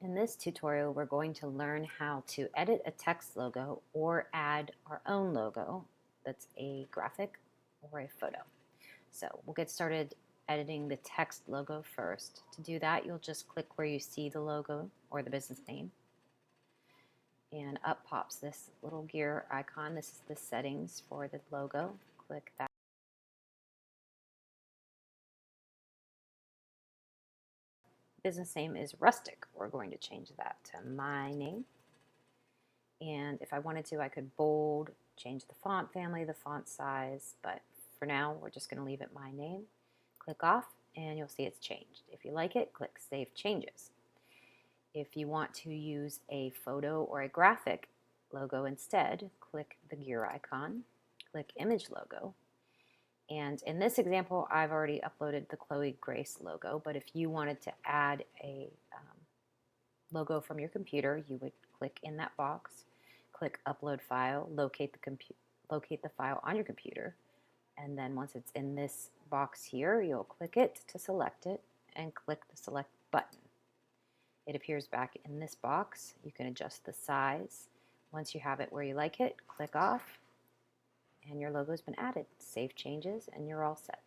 In this tutorial, we're going to learn how to edit a text logo or add our own logo that's a graphic or a photo. So we'll get started editing the text logo first. To do that, you'll just click where you see the logo or the business name, and up pops this little gear icon. This is the settings for the logo. Click that. Business name is Rustic. We're going to change that to my name. And if I wanted to, I could bold, change the font family, the font size, but for now, we're just going to leave it my name. Click off, and you'll see it's changed. If you like it, click Save Changes. If you want to use a photo or a graphic logo instead, click the gear icon, click Image Logo. And in this example, I've already uploaded the Chloe Grace logo, but if you wanted to add a logo from your computer, you would click in that box, click Upload File, locate the file on your computer, and then once it's in this box here, you'll click it to select it and click the Select button. It appears back in this box. You can adjust the size. Once you have it where you like it, click off, and your logo's been added. Save changes, and you're all set.